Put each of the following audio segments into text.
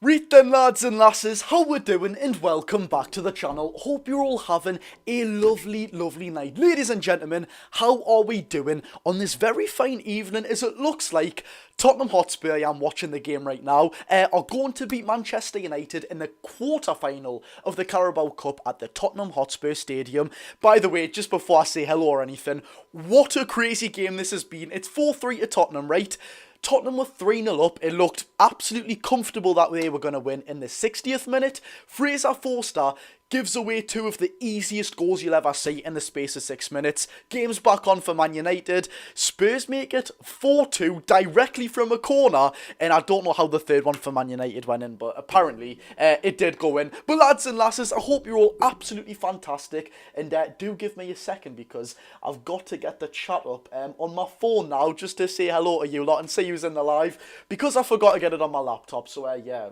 Right then, lads and lasses, how we're doing, and welcome back to the channel. Hope you're all having a lovely night. Ladies and gentlemen, how are we doing on this very fine evening, as it looks like Tottenham Hotspur, I am watching the game right now, are going to beat Manchester United in the quarter-final of the Carabao Cup at the Tottenham Hotspur Stadium. By the way, just before I say hello or anything, what a crazy game this has been. It's 4-3 to Tottenham, right? Tottenham were 3-0 up. It looked absolutely comfortable that they were going to win in the 60th minute. Fraser Forster gives away two of the easiest goals you'll ever see in the space of 6 minutes. Game's back on for Man United. Spurs make it 4-2 directly from a corner. And I don't know how the third one for Man United went in, but apparently it did go in. But lads and lasses, I hope you're all absolutely fantastic. And do give me a second, because I've got to get the chat up on my phone now just to say hello to you lot and see who's in the live. Because I forgot to get it on my laptop. So yeah,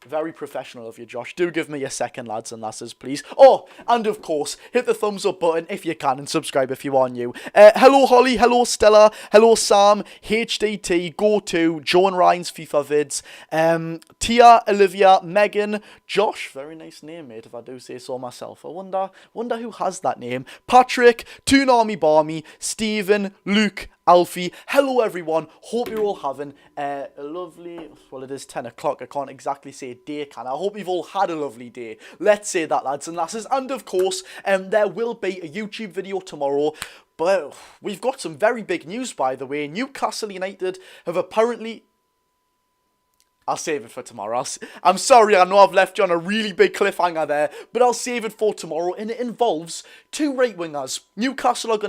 very professional of you, Josh. Do give me a second, lads and lasses, please. Oh, and of course, hit the thumbs up button if you can, and subscribe if you are new. Hello, Holly. Hello, Stella. Hello, Sam. HDT. Go to Joe and Ryan's FIFA vids. Tia, Olivia, Megan, Josh. Very nice name, mate, if I do say so myself. I wonder who has that name. Patrick, Toonami Barmy, Stephen, Luke, Alfie. Hello everyone, hope you're all having a lovely, well, it is 10 o'clock, I can't exactly say a day, can I? I hope you've all had a lovely day. Let's say that, lads and lasses. And of course, there will be a YouTube video tomorrow. But we've got some very big news, by the way. Newcastle United have apparently... I'll save it for tomorrow. I'm sorry, I know I've left you on a really big cliffhanger there, but I'll save it for tomorrow, and it involves two right wingers. Newcastle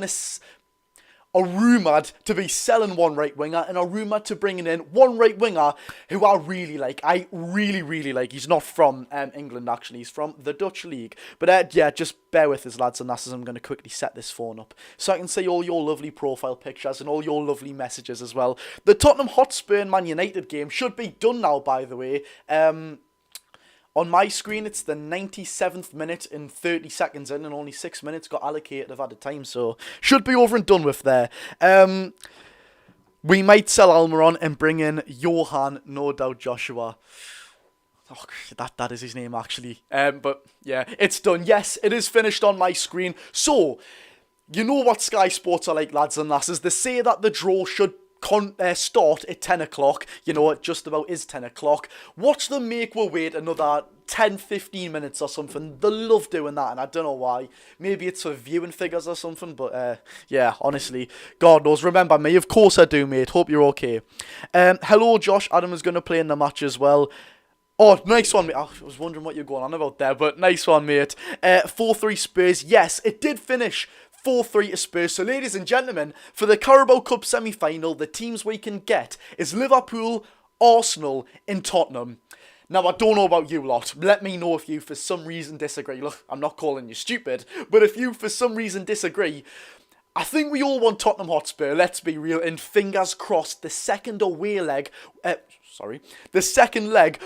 are rumoured to be selling one right winger, and are rumoured to bringing in one right winger who I really like. I really like. He's not from England, actually. He's from the Dutch league. But yeah, just bear with us, lads and lasses. I'm going to quickly set this phone up so I can see all your lovely profile pictures and all your lovely messages as well. The Tottenham Hotspur and Man United game should be done now, by the way. On my screen, it's the 97th minute and 30 seconds in, and only 6 minutes got allocated of added time, so should be over and done with there. We might sell Almiron and bring in Johan, no doubt Joshua. Oh, that is his name, actually. But yeah, it's done. Yes, it is finished on my screen. So, you know what Sky Sports are like, lads and lasses. They say that the draw should start at 10 o'clock. You know, it just about is 10 o'clock. Watch them make we wait another 10-15 minutes or something. They love doing that, and I don't know why. Maybe it's for viewing figures or something, but yeah, honestly, God knows. Remember me, of course I do, mate. Hope you're okay. Hello, Josh. Adam is going to play in the match as well. Oh, nice one, mate. I was wondering what you're going on about there, but nice one, mate. 4-3 Spurs. Yes, it did finish 4-3 to Spurs. So, ladies and gentlemen, for the Carabao Cup semi-final, the teams we can get is Liverpool, Arsenal, and Tottenham. Now, I don't know about you lot. Let me know if you, for some reason, disagree. Look, I'm not calling you stupid, but if you, for some reason, disagree, I think we all want Tottenham Hotspur, let's be real, and fingers crossed, the second leg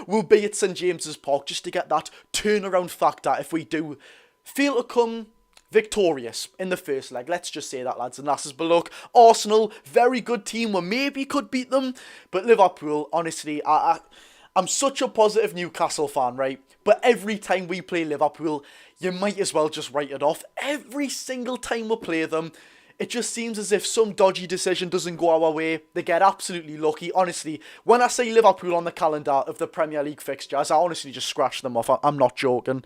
will be at St James's Park, just to get that turnaround factor if we do fail to come victorious in the first leg. Let's just say that, lads and lasses. But look, Arsenal, very good team. We maybe could beat them. But Liverpool, honestly, I'm such a positive Newcastle fan, right? But every time we play Liverpool, you might as well just write it off. Every single time we play them, it just seems as if some dodgy decision doesn't go our way. They get absolutely lucky. Honestly, when I say Liverpool on the calendar of the Premier League fixtures, I honestly just scratch them off. I'm not joking.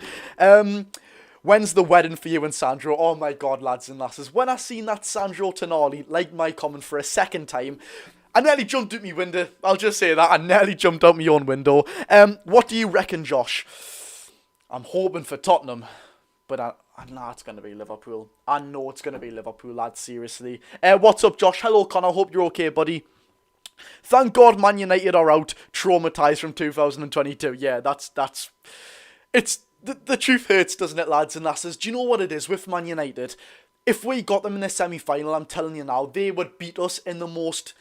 When's the wedding for you and Sandro? Oh my God, lads and lasses. When I seen that Sandro Tonali like my comment for a second time, I nearly jumped out my window. I'll just say that. I nearly jumped out my own window. What do you reckon, Josh? I'm hoping for Tottenham, but I know it's going to be Liverpool. I know it's going to be Liverpool, lads, seriously. What's up, Josh? Hello, Connor. Hope you're okay, buddy. Thank God Man United are out, traumatised from 2022. Yeah, it's... The truth hurts, doesn't it, lads and lasses? Do you know what it is with Man United? If we got them in the semi-final, I'm telling you now, they would beat us in the most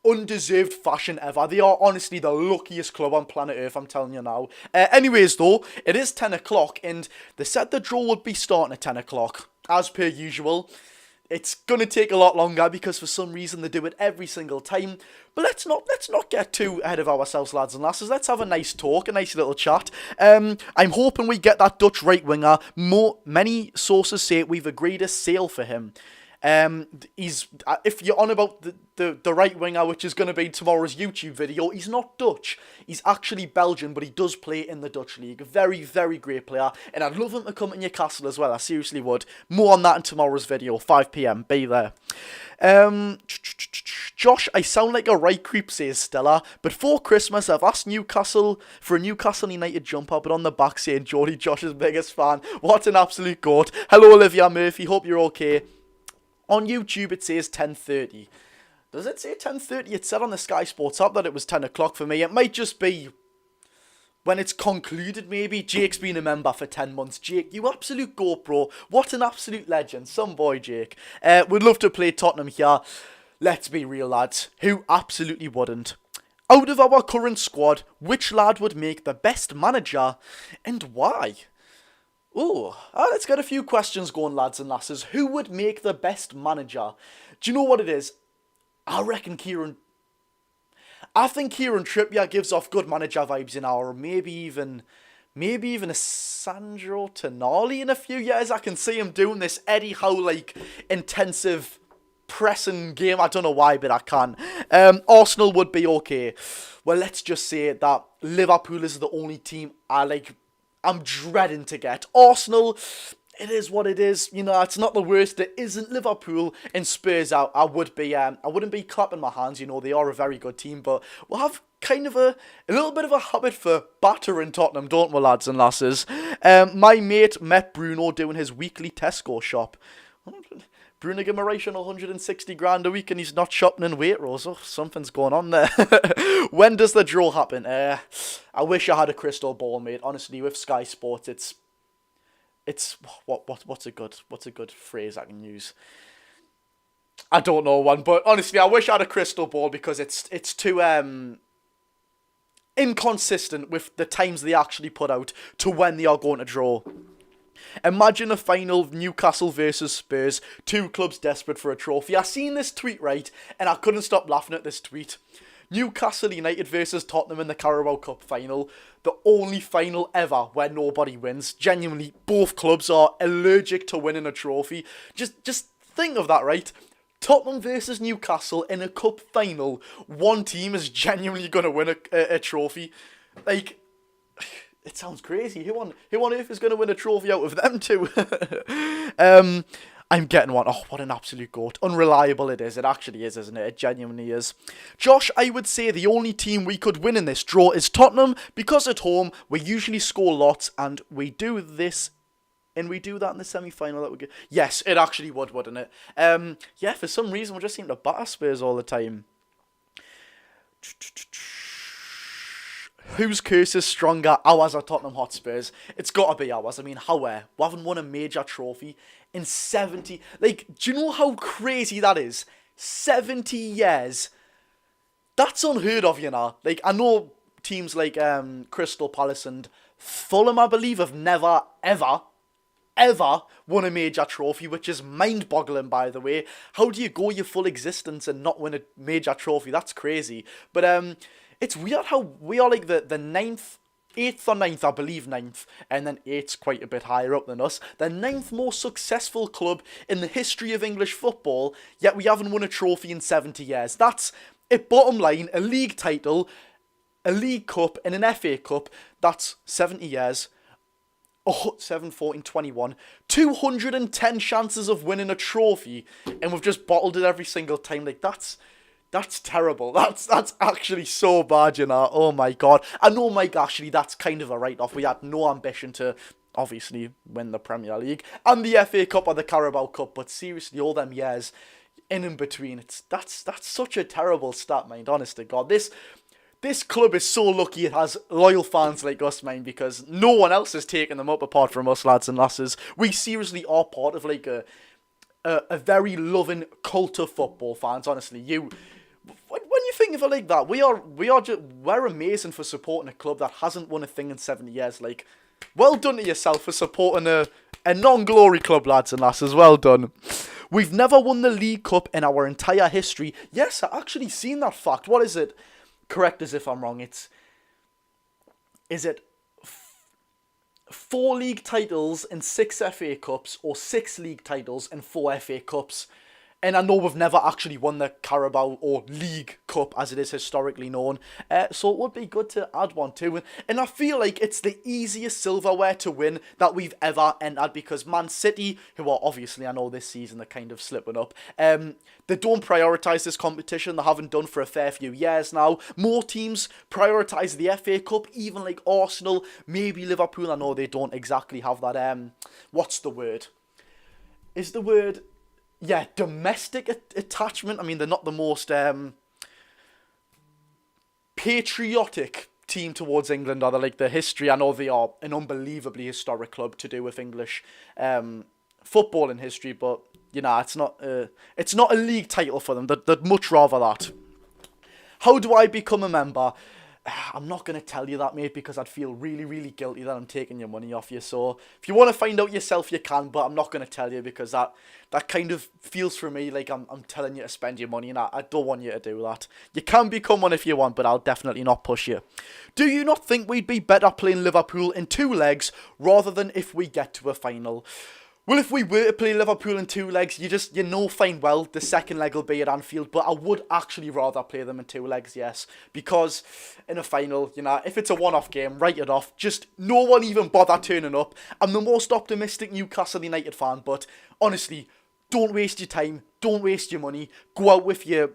undeserved fashion ever. They are honestly the luckiest club on planet Earth, I'm telling you now. Anyways, though, it is 10 o'clock, and they said the draw would be starting at 10 o'clock, as per usual. It's gonna take a lot longer because for some reason they do it every single time. But let's not get too ahead of ourselves, lads and lasses. Let's have a nice talk, a nice little chat. I'm hoping we get that Dutch right winger. Many sources say we've agreed a sale for him. He's if you're on about the right winger, which is going to be tomorrow's YouTube video, he's not Dutch. He's actually Belgian, but he does play in the Dutch league. Very, very great player, and I'd love him to come to Newcastle as well. I seriously would. More on that in tomorrow's video, 5 PM. Be there. Josh, I sound like a right creep, says Stella, but for Christmas I've asked Newcastle for a Newcastle United jumper, but on the back saying Geordie Josh's biggest fan. What an absolute goat. Hello Olivia Murphy, hope you're okay. On YouTube it says 10:30. Does it say 10:30? It said on the Sky Sports app that it was 10 o'clock for me. It might just be when it's concluded, maybe. Jake's been a member for 10 months. Jake, you absolute goat, bro. What an absolute legend. Some boy, Jake. Would love to play Tottenham here. Let's be real, lads. Who absolutely wouldn't? Out of our current squad, which lad would make the best manager and why? Let's get a few questions going, lads and lasses. Who would make the best manager? Do you know what it is? I think Kieran Trippier gives off good manager vibes in our, maybe even a Sandro Tonali in a few years. I can see him doing this Eddie Howe like intensive pressing game. I don't know why, but I can. Arsenal would be okay. Well, let's just say that Liverpool is the only team I'm dreading to get. Arsenal, it is what it is. You know, it's not the worst. It isn't Liverpool. And Spurs, I wouldn't be clapping my hands. You know, they are a very good team, but we'll have kind of a little bit of a habit for battering Tottenham, don't we, lads and lasses? My mate met Bruno doing his weekly Tesco shop. Bruno give him a ration 160 grand a week and he's not shopping in Waitrose. Oh, something's going on there. When does the draw happen? I wish I had a crystal ball, mate. Honestly, with Sky Sports, it's what's a good phrase I can use? I don't know one, but honestly, I wish I had a crystal ball because it's too inconsistent with the times they actually put out to when they are going to draw. Imagine a final of Newcastle versus Spurs, two clubs desperate for a trophy. I seen this tweet, right, and I couldn't stop laughing at this tweet. Newcastle United versus Tottenham in the Carabao Cup final, the only final ever where nobody wins. Genuinely, both clubs are allergic to winning a trophy. Just think of that, right? Tottenham versus Newcastle in a cup final, one team is genuinely going to win a trophy. Like, it sounds crazy. Who on earth is going to win a trophy out of them two? I'm getting one. Oh, what an absolute goat. Unreliable it is. It actually is, isn't it? It genuinely is. Josh, I would say the only team we could win in this draw is Tottenham, because at home we usually score lots and we do that in the semi-final. That would get. Yes, it actually would, wouldn't it? Yeah, for some reason we just seem to batter Spurs all the time. Whose curse is stronger, ours or Tottenham Hotspurs? It's got to be ours. I mean, we haven't won a major trophy in 70... Like, do you know how crazy that is? 70 years. That's unheard of, you know. Like, I know teams like Crystal Palace and Fulham, I believe, have never, ever won a major trophy, which is mind-boggling, by the way. How do you go your full existence and not win a major trophy? That's crazy. But, it's weird how we are like the 8th or 9th, I believe 9th, and then 8th's quite a bit higher up than us, the 9th most successful club in the history of English football, yet we haven't won a trophy in 70 years. That's it. Bottom line, a league title, a League Cup, and an FA Cup, that's 70 years. 7, 14, 21, 210 chances of winning a trophy, and we've just bottled it every single time. Like, that's terrible. That's actually so bad, you know. Oh my god. I know, Mike, actually, that's kind of a write-off. We had no ambition to, obviously, win the Premier League and the FA Cup or the Carabao Cup, but seriously, all them years in between, that's such a terrible stat, mind, honest to God. This club is so lucky it has loyal fans like us, mind, because no one else has taken them up apart from us, lads and lasses. We seriously are part of, like, a very loving cult of football fans, honestly. When you think of it like that, we're amazing for supporting a club that hasn't won a thing in 70 years. Like, well done to yourself for supporting A non-glory club, lads and lasses. Well done. We've never won the League Cup in our entire history. Yes, I actually seen that fact. What is it? Correct us if I'm wrong. Is it 4 league titles and 6 FA Cups, or 6 league titles and 4 FA Cups? And I know we've never actually won the Carabao or League Cup as it is historically known. So it would be good to add one too. And I feel like it's the easiest silverware to win that we've ever entered, because Man City, who are obviously, I know this season they're kind of slipping up, they don't prioritise this competition. They haven't done for a fair few years now. More teams prioritise the FA Cup, even like Arsenal, maybe Liverpool. I know they don't exactly have that, what's the word? Is the word... Yeah, domestic attachment. I mean, they're not the most patriotic team towards England, are they? Like the history, I know they are an unbelievably historic club to do with English football in history, but you know, it's not a league title for them. They'd much rather that. How do I become a member? I'm not going to tell you that, mate, because I'd feel really, really guilty that I'm taking your money off you. So if you want to find out yourself, you can, but I'm not going to tell you, because that kind of feels for me like I'm telling you to spend your money, and I don't want you to do that. You can become one if you want, but I'll definitely not push you. Do you not think we'd be better playing Liverpool in 2 legs rather than if we get to a final? Well, if we were to play Liverpool in 2 legs, you know fine well the second leg will be at Anfield, but I would actually rather play them in 2 legs, yes, because in a final, you know, if it's a one-off game, write it off, just no one even bother turning up. I'm the most optimistic Newcastle United fan, but honestly, don't waste your time, don't waste your money, go out with your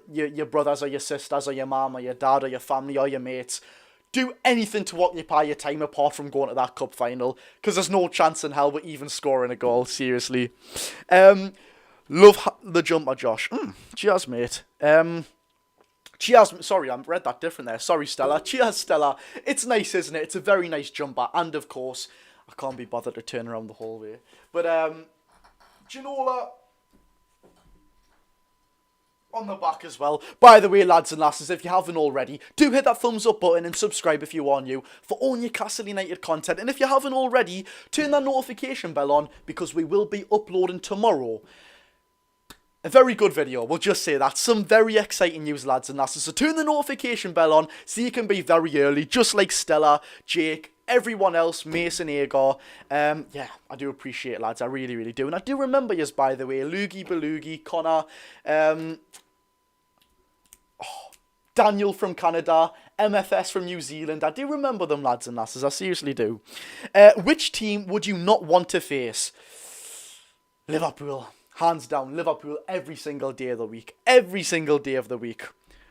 brothers or your sisters or your mum or your dad or your family or your mates. Do anything to occupy your time apart from going to that cup final, because there's no chance in hell we're even scoring a goal, seriously. Love the jumper, Josh. Cheers, mate. Cheers, sorry, I read that different there. Sorry, Stella. Cheers, Stella. It's nice, isn't it? It's a very nice jumper, and of course, I can't be bothered to turn around the whole way. But, do you know that? On the back as well. By the way, lads and lasses, if you haven't already, do hit that thumbs up button and subscribe if you are new for all Newcastle United content. And if you haven't already, turn that notification bell on, because we will be uploading tomorrow a very good video, we'll just say that. Some very exciting news, lads and lasses. So turn the notification bell on so you can be very early, just like Stella, Jake, everyone else, Mason, Agar. Yeah, I do appreciate it, lads. I really, really do. And I do remember yous, by the way. Loogie, Belugi, Connor, Daniel from Canada, MFS from New Zealand. I do remember them, lads and lasses. I seriously do. Which team would you not want to face? Liverpool. Hands down, Liverpool every single day of the week. Every single day of the week.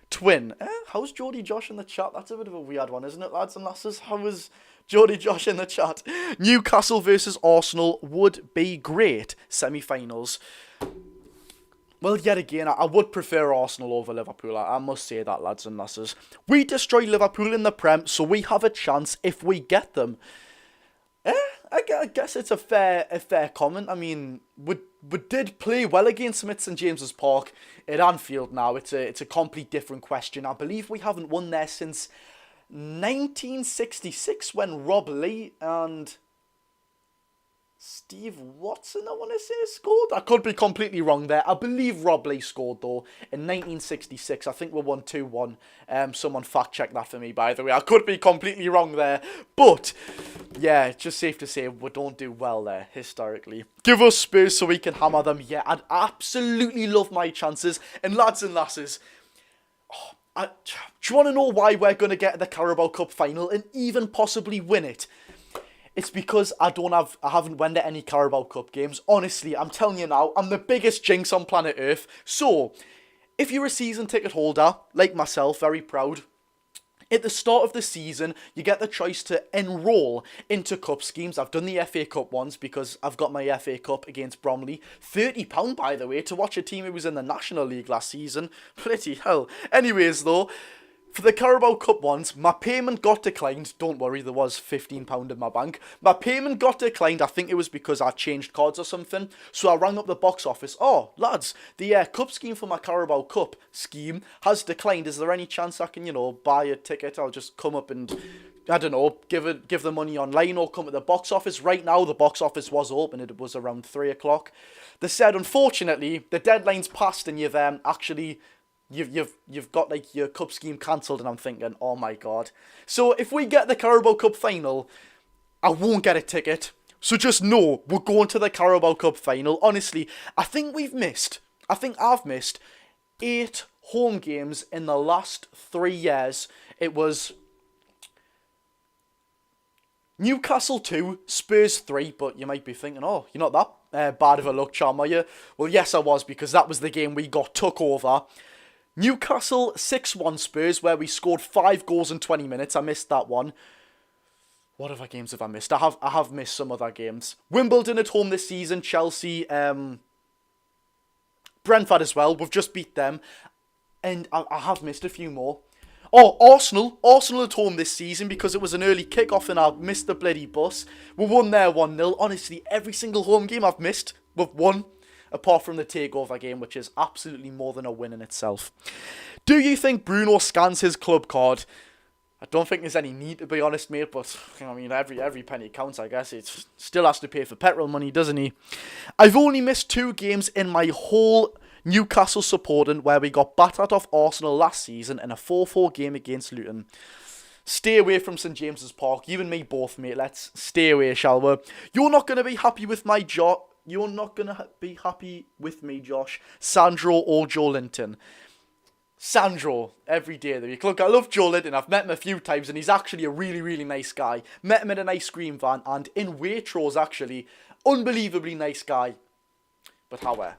Twin. How's Jody Josh in the chat? That's a bit of a weird one, isn't it, lads and lasses? How is Jody Josh in the chat? Newcastle versus Arsenal would be great. Semi-finals. Well, yet again, I would prefer Arsenal over Liverpool. I must say that, lads and lasses. We destroy Liverpool in the Prem, so we have a chance if we get them. I guess it's a fair comment. I mean, we did play well against them at St James's Park. At Anfield now, it's a complete different question. I believe we haven't won there since 1966, when Rob Lee and Steve Watson, I want to say, scored. I could be completely wrong there. I believe Rob Lee scored, though, in 1966. I think we won 2-1. Someone fact-check that for me, by the way. I could be completely wrong there. But, yeah, it's just safe to say we don't do well there, historically. Give us Spurs so we can hammer them. Yeah, I'd absolutely love my chances. And lads and lasses, do you want to know why we're going to get the Carabao Cup final and even possibly win it? It's because I haven't went to any Carabao Cup games. Honestly, I'm telling you now, I'm the biggest jinx on planet Earth. So, if you're a season ticket holder, like myself, very proud, at the start of the season, you get the choice to enrol into cup schemes. I've done the FA Cup ones because I've got my FA Cup against Bromley. £30, by the way, to watch a team who was in the National League last season. Bloody hell. Anyways, though, for the Carabao Cup ones, my payment got declined. Don't worry, there was £15 in my bank. My payment got declined. I think it was because I changed cards or something. So I rang up the box office. Oh, lads, the cup scheme for my Carabao Cup scheme has declined. Is there any chance I can, buy a ticket? I'll just come up and I don't know, give the money online or come to the box office. Right now, the box office was open. It was around 3 o'clock. They said, unfortunately, the deadline's passed and you've actually... You've got like your cup scheme cancelled, and I'm thinking, oh my god. So if we get the Carabao Cup final, I won't get a ticket. So just know we're going to the Carabao Cup final. Honestly, I think I've missed 8 home games in the last 3 years. It was Newcastle 2, Spurs 3, but you might be thinking, oh, you're not that bad of a luck charm, are you? Well, yes, I was, because that was the game we got took over. Newcastle 6-1 Spurs, where we scored 5 goals in 20 minutes. I missed that one. What other games have I missed? I have missed some other games. Wimbledon at home this season, Chelsea, Brentford as well. We've just beat them. And I have missed a few more. Oh, Arsenal at home this season, because it was an early kick-off and I missed the bloody bus. We won there 1-0. Honestly, every single home game I've missed, we've won. Apart from the takeover game, which is absolutely more than a win in itself. Do you think Bruno scans his club card? I don't think there's any need, to be honest, mate, but, I mean, every penny counts, I guess. It still has to pay for petrol money, doesn't he? I've only missed 2 games in my whole Newcastle supporting, where we got battered off Arsenal last season in a 4-4 game against Luton. Stay away from St James's Park. You and me both, mate. Let's stay away, shall we? You're not going to be happy with my job. You're not going to be happy with me, Josh, Sandro or Joe Linton. Sandro, every day. Look, I love Joe Linton. I've met him a few times, and he's actually a really, really nice guy. Met him in an ice cream van, and in Waitrose, actually. Unbelievably nice guy. But however,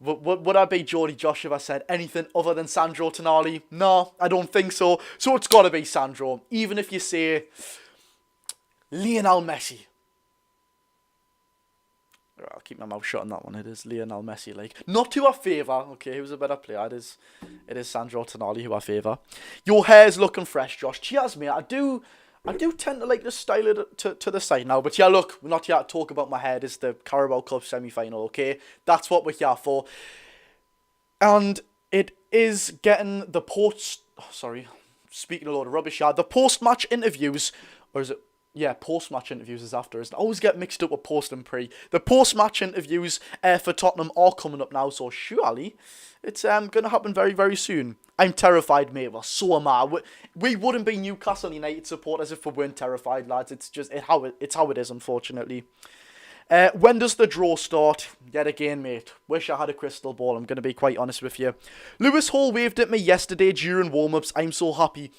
would I be Geordie Josh if I said anything other than Sandro Tonali? No, I don't think so. So it's got to be Sandro. Even if you say Lionel Messi. I'll keep my mouth shut on that one. It is Lionel Messi. Like, not who I favour. Okay, who's a better player? It is Sandro Tonali who I favour. Your hair's looking fresh, Josh. Cheers, mate. I do tend to like to style it to the side now. But yeah, look, we're not here to talk about my hair. It's the Carabao Cup semi-final, okay? That's what we're here for. And it is getting the speaking a load of rubbish here. The post-match interviews, or is it? Yeah, post-match interviews is after, isn't it? I always get mixed up with post and pre. The post-match interviews for Tottenham are coming up now, so surely it's going to happen very, very soon. I'm terrified, mate. Well, so am I. We wouldn't be Newcastle United supporters if we weren't terrified, lads. It's just how it is, unfortunately. When does the draw start? Yet again, mate. Wish I had a crystal ball. I'm going to be quite honest with you. Lewis Hall waved at me yesterday during warm-ups. I'm so happy.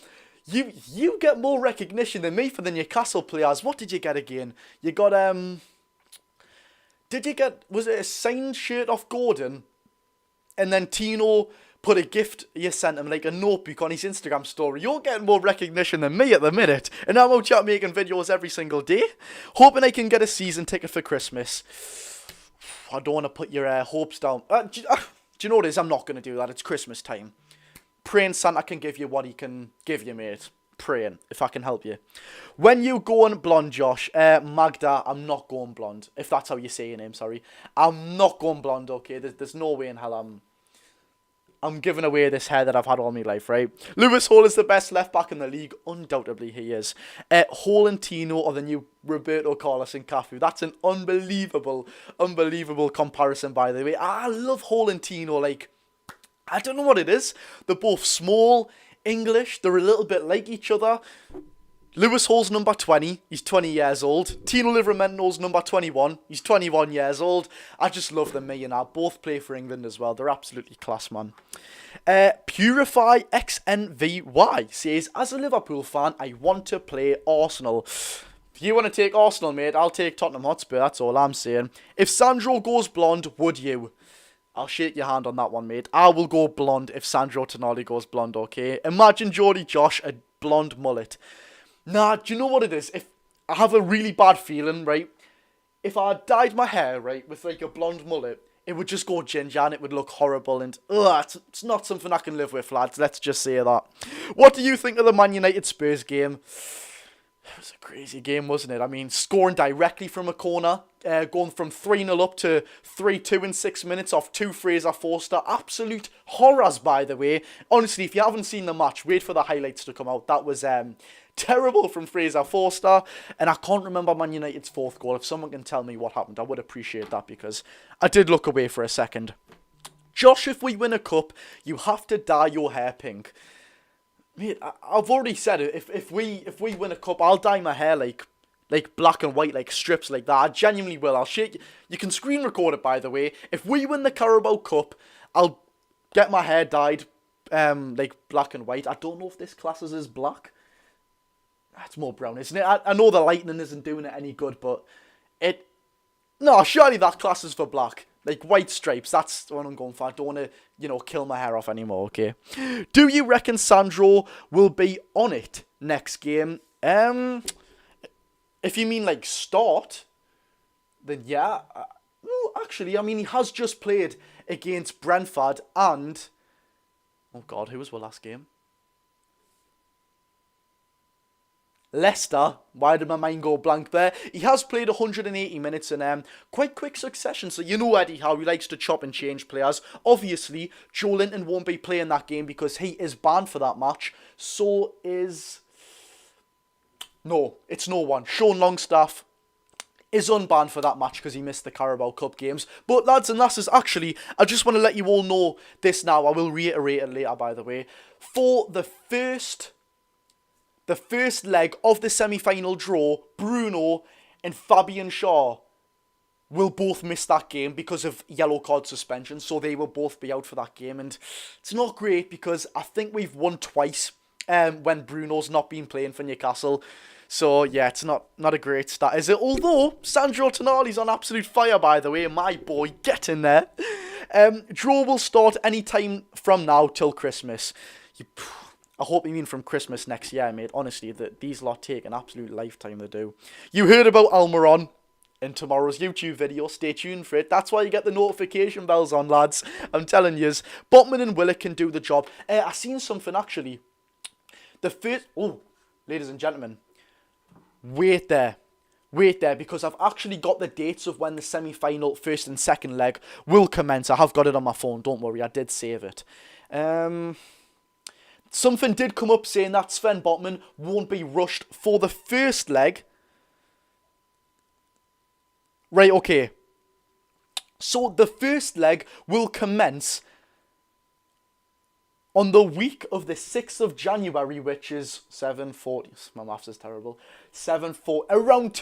You get more recognition than me for the Newcastle players. What did you get again? You got, was it a signed shirt off Gordon? And then Tino put a gift you sent him, like a notebook on his Instagram story. You're getting more recognition than me at the minute. And I'm out here making videos every single day. Hoping I can get a season ticket for Christmas. I don't want to put your hopes down. Do you know what it is? I'm not going to do that. It's Christmas time. Praying Santa can give you what he can give you, mate. Praying, if I can help you. When you going blonde, Josh? Magda, I'm not going blonde. If that's how you say your name, sorry. I'm not going blonde, okay? There's no way in hell I'm giving away this hair that I've had all my life, right? Lewis Hall is the best left-back in the league. Undoubtedly, he is. Hall and Tino are the new Roberto Carlos and Cafu. That's an unbelievable comparison, by the way. I love Hall and Tino, like... I don't know what it is. They're both small, English. They're a little bit like each other. Lewis Hall's number 20. He's 20 years old. Tino Livramento's number 21. He's 21 years old. I just love them, me and I. Both play for England as well. They're absolutely class, man. Purify XNVY says, as a Liverpool fan, I want to play Arsenal. If you want to take Arsenal, mate, I'll take Tottenham Hotspur. That's all I'm saying. If Sandro goes blonde, would you? I'll shake your hand on that one, mate. I will go blonde if Sandro Tonali goes blonde, okay? Imagine Geordie Josh, a blonde mullet. Nah, do you know what it is? If I have a really bad feeling, right? If I dyed my hair, right, with like a blonde mullet, it would just go ginger and it would look horrible. And it's not something I can live with, lads. Let's just say that. What do you think of the Man United Spurs game? It was a crazy game, wasn't it? I mean, scoring directly from a corner, going from 3-0 up to 3-2 in 6 minutes off two Fraser Forster. Absolute horrors, by the way. Honestly, if you haven't seen the match, wait for the highlights to come out. That was terrible from Fraser Forster. And I can't remember Man United's fourth goal. If someone can tell me what happened, I would appreciate that, because I did look away for a second. Josh, if we win a cup, you have to dye your hair pink. Mate, I've already said it. If we win a cup, I'll dye my hair like black and white, like strips like that. I genuinely will. I'll shake. You can screen record it, by the way. If we win the Carabao Cup, I'll get my hair dyed like black and white. I don't know if this classes as black. It's more brown, isn't it? I know the lightning isn't doing it any good, but no, surely that classes for black. Like white stripes, that's what I'm going for. I don't want to, kill my hair off anymore, okay? Do you reckon Sandro will be on it next game? If you mean like start, then yeah. Well, actually, I mean, he has just played against Brentford and... Oh God, who was our last game? Leicester. Why did my mind go blank there? He has played 180 minutes in quite quick succession. So you know Eddie how he likes to chop and change players. Obviously, Joe Linton won't be playing that game because he is banned for that match. So is... No, it's no one. Sean Longstaff is unbanned for that match because he missed the Carabao Cup games. But lads and lasses, actually, I just want to let you all know this now. I will reiterate it later, by the way. For the first leg of the semi-final draw, Bruno and Fabian Shaw will both miss that game because of yellow card suspension, so they will both be out for that game. And it's not great because I think we've won twice when Bruno's not been playing for Newcastle. So yeah, it's not a great start, is it? Although Sandro Tonali's on absolute fire, by the way. My boy, get in there. Draw will start any time from now till Christmas. I hope you mean from Christmas next year, mate. Honestly, these lot take an absolute lifetime to do. You heard about Almiron in tomorrow's YouTube video. Stay tuned for it. That's why you get the notification bells on, lads. I'm telling yous. Botman and Willock can do the job. I seen something, actually. The first... Oh, ladies and gentlemen. Wait there, because I've actually got the dates of when the semi-final first and second leg will commence. I have got it on my phone, don't worry, I did save it. Something did come up saying that Sven Botman won't be rushed for the first leg. Right, okay. So the first leg will commence on the week of the 6th of January, which is 7:40. My maths is terrible. 7:40, around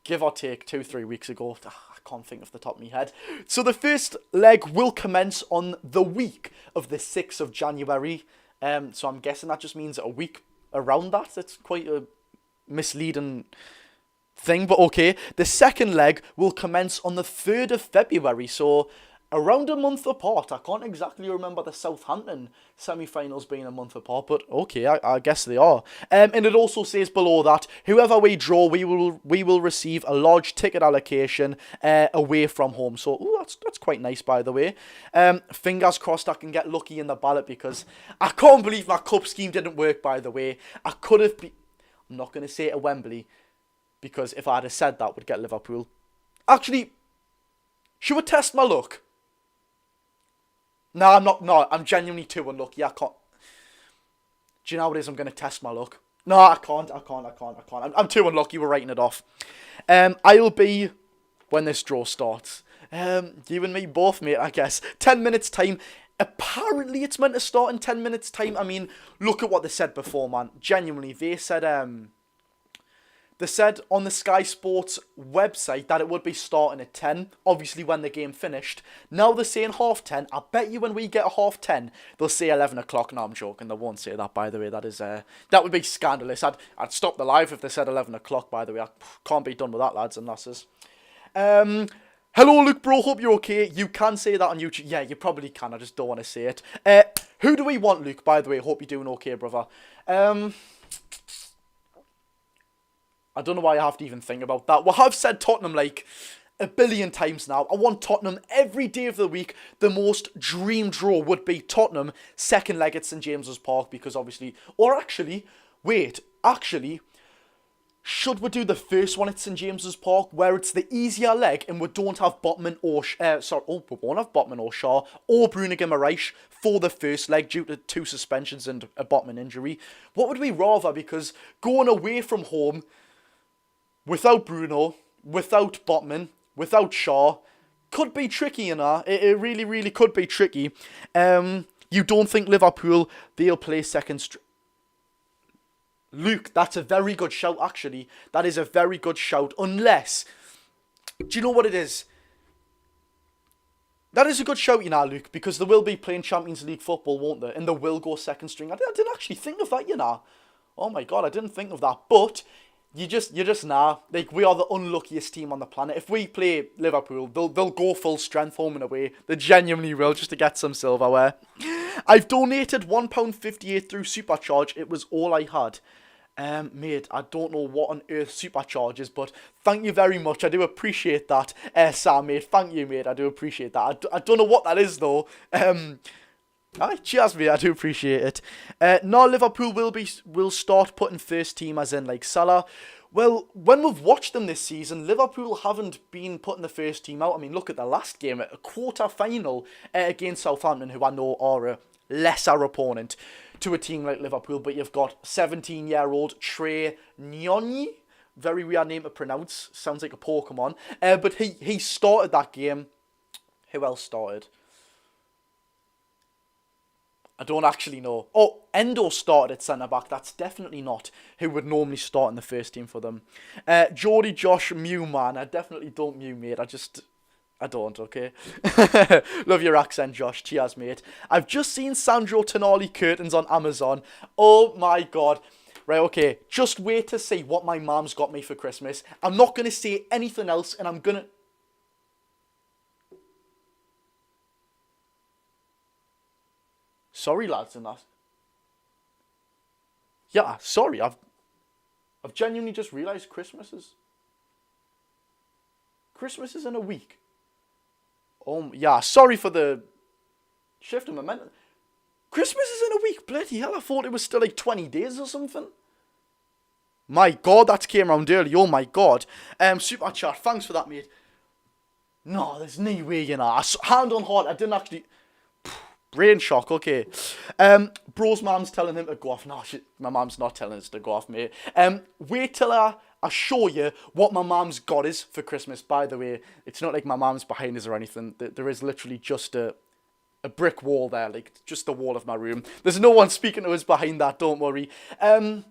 give or take 2-3 weeks ago. I can't think off the top of my head. So the first leg will commence on the week of the 6th of January. So I'm guessing that just means a week around that. That's quite a misleading thing, but okay. The second leg will commence on the 3rd of February. So around a month apart. I can't exactly remember the Southampton semi-finals being a month apart, but okay, I guess they are. And it also says below that whoever we draw, we will receive a large ticket allocation away from home. So ooh, that's quite nice, by the way. Fingers crossed I can get lucky in the ballot, because I can't believe my cup scheme didn't work, by the way. I could have been... I'm not going to say it at Wembley, because if I had said that, would get Liverpool. Actually, should we test my luck? No, I'm not. No, I'm genuinely too unlucky. I can't. Do you know what it is? I'm going to test my luck. No, I can't. I'm too unlucky. We're writing it off. I'll be when this draw starts. You and me both, mate, I guess. 10 minutes time. Apparently, it's meant to start in 10 minutes time. I mean, look at what they said before, man. Genuinely, they said on the Sky Sports website that it would be starting at 10, obviously when the game finished. Now they're saying half 10. I bet you when we get a half 10, they'll say 11 o'clock. No, I'm joking. They won't say that, by the way. That would be scandalous. I'd stop the live if they said 11 o'clock, by the way. I can't be done with that, lads and lasses. Hello, Luke, bro. Hope you're okay. You can say that on YouTube. Yeah, you probably can. I just don't want to say it. Who do we want, Luke, by the way? Hope you're doing okay, brother. I don't know why I have to even think about that. Well, I've said Tottenham like a billion times now. I want Tottenham every day of the week. The most dream draw would be Tottenham second leg at St James's Park, because obviously... Or actually, wait. actually, should we do the first one at St James's Park, where it's the easier leg and we don't have Botman or we won't have Botman or Shaw or Bruno Guimaraes for the first leg due to 2 suspensions and a Botman injury? What would we rather? Because going away from home without Bruno, without Botman, without Shaw could be tricky, you know. It really, really could be tricky. You don't think Liverpool, they'll play second? Luke, that's a very good shout, actually. That is a very good shout. Unless, do you know what it is? That is a good shout, you know, Luke, because they will be playing Champions League football, won't they? And they will go second string. I didn't actually think of that, you know. Oh my God, I didn't think of that. But you just nah. Like, we are the unluckiest team on the planet. If we play Liverpool, they'll go full strength home and away. They genuinely will, just to get some silverware. I've donated £1.58 through Supercharge. It was all I had. Mate, I don't know what on earth Supercharge is, but thank you very much. I do appreciate that, Sam, mate. Thank you, mate. I do appreciate that. I don't know what that is, though. Cheers, mate. I do appreciate it. Now Liverpool will start putting first team, as in like Salah. Well, when we've watched them this season, Liverpool haven't been putting the first team out. I mean, look at the last game, a quarter-final against Southampton, who I know are a lesser opponent to a team like Liverpool. But you've got 17-year-old Trey Nyoni. Very weird name to pronounce. Sounds like a Pokemon. But he started that game. Who else started? I don't actually know. Oh, Endo started at centre-back. That's definitely not who would normally start in the first team for them. Geordie Josh Mew, man. I definitely don't Mew, mate. I don't, okay? Love your accent, Josh. Cheers, mate. I've just seen Sandro Tonali curtains on Amazon. Oh, my God. Right, okay. Just wait to see what my mum's got me for Christmas. I'm not going to say anything else, and I'm going to... Sorry, lads, and that. Yeah, sorry, I've genuinely just realised Christmas is in a week. Oh, yeah, sorry for the shift in momentum. Christmas is in a week, bloody hell, I thought it was still like 20 days or something. My God, that came around early, oh my God. Super chat, thanks for that, mate. No, there's no way, you know. Hand on heart, I didn't actually... Brain shock, okay. Bro's mum's telling him to go off. No, my mum's not telling us to go off, mate. Wait till I show you what my mum's got us for Christmas. By the way, it's not like my mum's behind us or anything. There is literally just a brick wall there, like just the wall of my room. There's no one speaking to us behind that, don't worry. I'm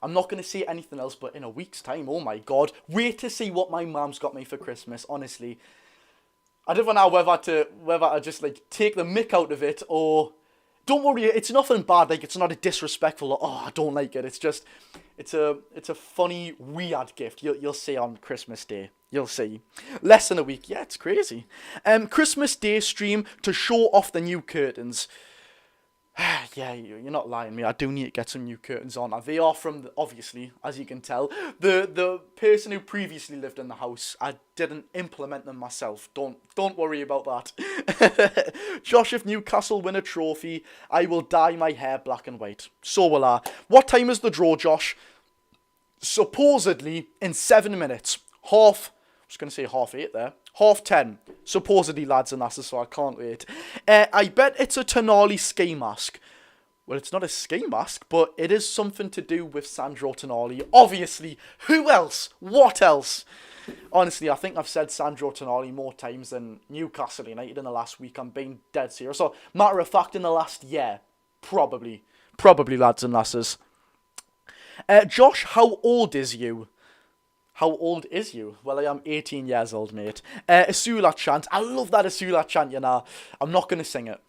not going to say anything else, but in a week's time, oh my God. Wait to see what my mum's got me for Christmas, honestly. I don't know whether I just like take the mick out of it or... Don't worry, it's nothing bad, like it's not a disrespectful, I don't like it. It's just, it's a funny, weird gift. You'll see on Christmas Day. You'll see. Less than a week, yeah, it's crazy. Christmas Day stream to show off the new curtains. Yeah, you're not lying me. I do need to get some new curtains on. They are from, obviously, as you can tell, the person who previously lived in the house. I didn't implement them myself. Don't worry about that. Josh, if Newcastle win a trophy, I will dye my hair black and white. So will I. What time is the draw, Josh? Supposedly in 7 minutes. I was going to say 8:30 there. 10:30, supposedly, lads and lasses, so I can't wait. I bet it's a Tonali ski mask. Well, it's not a ski mask, but it is something to do with Sandro Tonali. Obviously, who else? What else? Honestly, I think I've said Sandro Tonali more times than Newcastle United in the last week. I'm being dead serious. So, matter of fact, in the last year, probably, lads and lasses. Josh, how old is you? How old is you? Well, I am 18 years old, mate. Asula chant. I love that Asula chant, you know. I'm not going to sing it.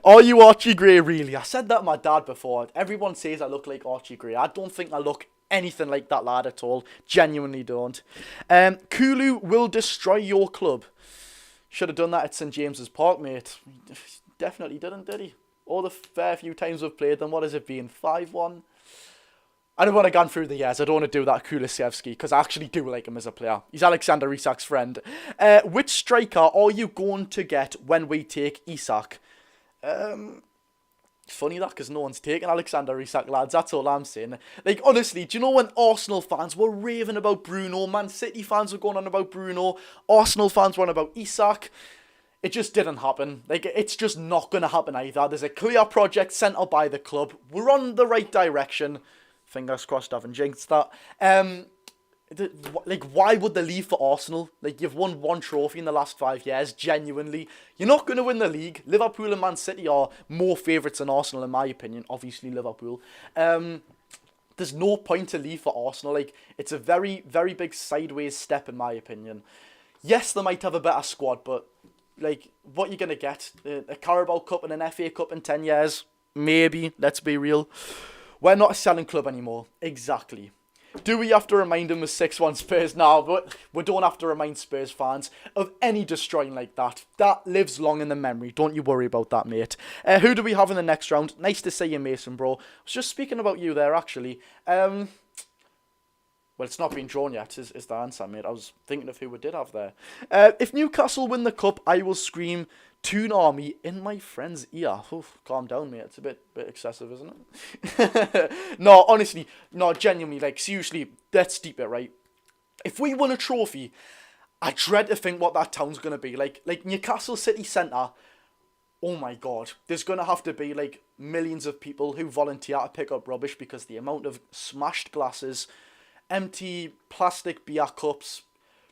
Are you Archie Gray, really? I said that to my dad before. Everyone says I look like Archie Gray. I don't think I look anything like that lad at all. Genuinely don't. Kulu will destroy your club. Should have done that at St James's Park, mate. Definitely didn't, did he? All the fair few times we've played them, what has it been? 5-1? I don't want to go through the years. I don't want to do that Kulusevski because I actually do like him as a player. He's Alexander Isak's friend. Which striker are you going to get when we take Isak? It's funny that, because no one's taking Alexander Isak, lads. That's all I'm saying. Like, honestly, do you know when Arsenal fans were raving about Bruno, Man City fans were going on about Bruno, Arsenal fans were on about Isak? It just didn't happen. Like, it's just not going to happen either. There's a clear project sent out by the club. We're on the right direction. Fingers crossed I haven't jinxed that. Like, why would they leave for Arsenal? Like, you've won one trophy in the last 5 years, genuinely. You're not going to win the league. Liverpool and Man City are more favourites than Arsenal, in my opinion. Obviously, Liverpool. There's no point to leave for Arsenal. Like, it's a very, very big sideways step, in my opinion. Yes, they might have a better squad, but, like, what you're going to get? A Carabao Cup and an FA Cup in 10 years? Maybe, let's be real. We're not a selling club anymore. Exactly. Do we have to remind them of 6-1 Spurs now? But we don't have to remind Spurs fans of any destroying like that. That lives long in the memory. Don't you worry about that, mate. Who do we have in the next round? Nice to see you, Mason, bro. I was just speaking about you there, actually. Well, it's not been drawn yet, is the answer, mate. I was thinking of who we did have there. If Newcastle win the cup, I will scream Toon Army in my friend's ear. Oof, calm down, mate. It's a bit excessive, isn't it? No, honestly, no, genuinely, like, seriously, let's deep it, right? If we win a trophy, I dread to think what that town's going to be. Like Newcastle City Centre, oh my God, there's going to have to be, like, millions of people who volunteer to pick up rubbish, because the amount of smashed glasses, empty plastic beer cups,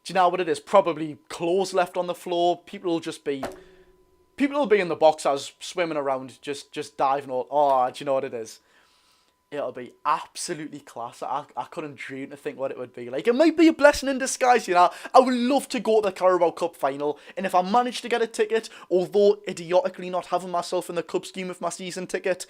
do you know what it is? Probably clothes left on the floor. People will be in the boxers swimming around, just diving all. Oh, do you know what it is? It'll be absolutely class. I couldn't dream to think what it would be like. It might be a blessing in disguise, you know. I would love to go to the Carabao Cup final, and if I manage to get a ticket, although idiotically not having myself in the cup scheme with my season ticket,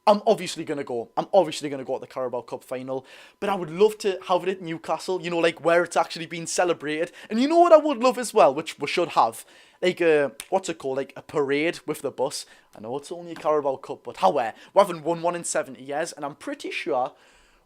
I'm obviously going to go. I'm obviously going to go to the Carabao Cup final. But I would love to have it at Newcastle, you know, like where it's actually being celebrated. And you know what I would love as well, which we should have? Like, what's it called? Like a parade with the bus. I know it's only a Carabao Cup, but however, we haven't won one in 70 years. And I'm pretty sure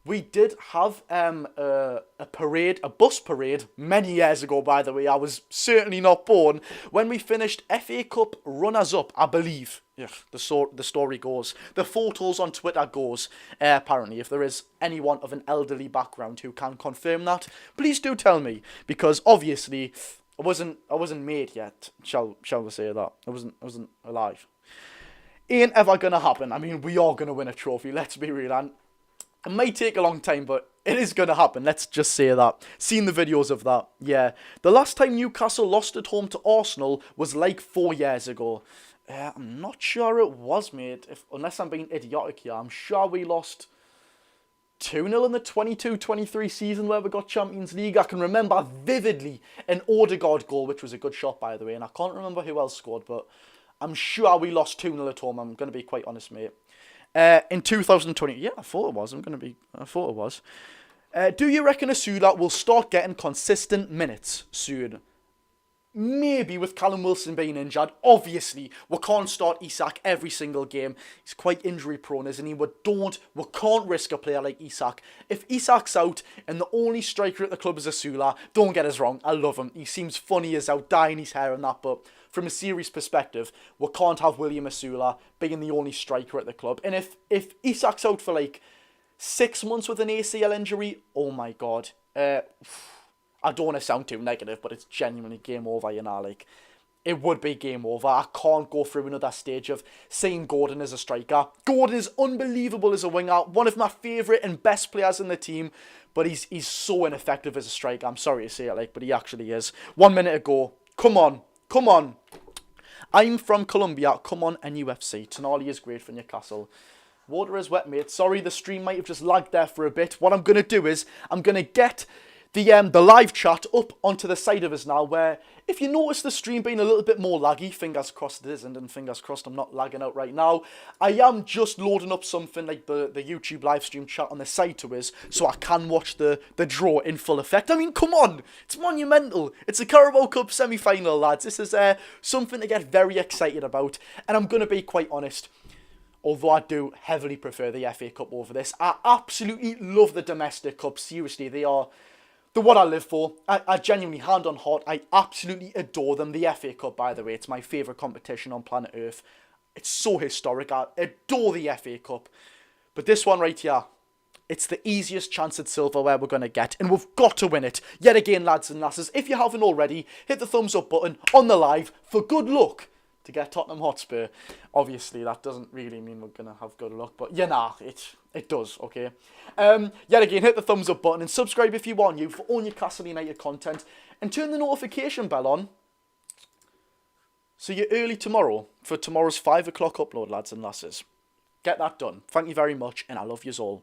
we did have a parade, a bus parade, many years ago, by the way. I was certainly not born, when we finished FA Cup runners-up, I believe. Yeah, the story goes. The photos on Twitter goes. Apparently, if there is anyone of an elderly background who can confirm that, please do tell me, because obviously I wasn't made yet. Shall we say that? I wasn't alive. Ain't ever gonna happen. I mean, we are gonna win a trophy. Let's be real, and it might take a long time, but it is going to happen. Let's just say that. Seen the videos of that. Yeah. The last time Newcastle lost at home to Arsenal was like 4 years ago. I'm not sure it was, mate. Unless I'm being idiotic here. I'm sure we lost 2-0 in the 22-23 season where we got Champions League. I can remember vividly an Odegaard goal, which was a good shot, by the way. And I can't remember who else scored, but I'm sure we lost 2-0 at home. I'm going to be quite honest, mate. In 2020, yeah, I thought it was. I thought it was. Do you reckon Asula will start getting consistent minutes soon? Maybe with Callum Wilson being injured. Obviously, we can't start Isak every single game. He's quite injury prone, isn't he? We can't risk a player like Isak. If Isak's out and the only striker at the club is Asula, don't get us wrong, I love him. He seems funny as out, dyeing his hair and that, but from a serious perspective, we can't have William Asula being the only striker at the club. And if Isak's out for like 6 months with an ACL injury, oh my God. I don't want to sound too negative, but it's genuinely game over, you know, like, it would be game over. I can't go through another stage of saying Gordon is a striker. Gordon is unbelievable as a winger, one of my favourite and best players in the team, but he's so ineffective as a striker. I'm sorry to say it, like, but he actually is. 1 minute ago, come on. I'm from Colombia, come on, NUFC. Tonali is great for Newcastle. Water is wet, mate. Sorry, the stream might have just lagged there for a bit. What I'm going to do is, I'm going to get the live chat up onto the side of us now, where if you notice the stream being a little bit more laggy, fingers crossed it isn't, and fingers crossed I'm not lagging out right now, I am just loading up something like the YouTube live stream chat on the side to us, so I can watch the draw in full effect. I mean, come on, it's monumental. It's a Carabao Cup semi-final, lads. This is something to get very excited about, and I'm going to be quite honest. Although I do heavily prefer the FA Cup over this, I absolutely love the domestic cup. Seriously, they're what I live for. I genuinely, hand on heart, I absolutely adore them. The FA Cup, by the way, it's my favourite competition on planet Earth. It's so historic. I adore the FA Cup. But this one right here, it's the easiest chance at silverware we're going to get, and we've got to win it. Yet again, lads and lasses, if you haven't already, hit the thumbs up button on the live for good luck to get Tottenham Hotspur. Obviously, that doesn't really mean we're going to have good luck, but yeah, nah, it does, okay? Yet again, hit the thumbs up button and subscribe if you want for all Newcastle United content, and turn the notification bell on so you're early tomorrow for tomorrow's 5 o'clock upload, lads and lasses. Get that done. Thank you very much, and I love yous all.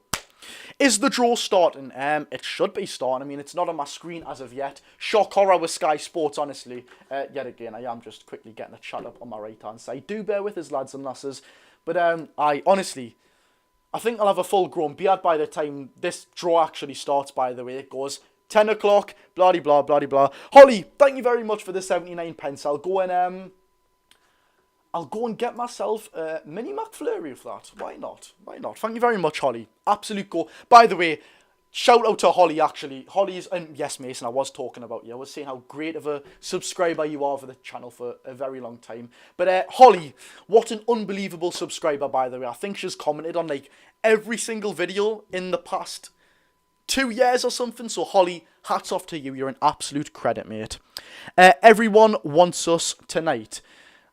Is the draw starting? It should be starting. I mean, it's not on my screen as of yet. Shock horror with Sky Sports, honestly. Yet again, I am just quickly getting a chat up on my right-hand side. Do bear with us, lads and lasses. But I think I'll have a full-grown beard by the time this draw actually starts, by the way. It goes 10 o'clock, blah-de-blah, blah-de-blah. Holly, thank you very much for the 79 pence. I'll go and get myself a mini McFlurry of that. Why not? Why not? Thank you very much, Holly. Absolute go. By the way, shout out to Holly, actually. Holly's, and yes, Mason, I was talking about you. I was saying how great of a subscriber you are for the channel for a very long time. But Holly, what an unbelievable subscriber, by the way. I think she's commented on, like, every single video in the past 2 years or something. So, Holly, hats off to you. You're an absolute credit, mate. Everyone wants us tonight.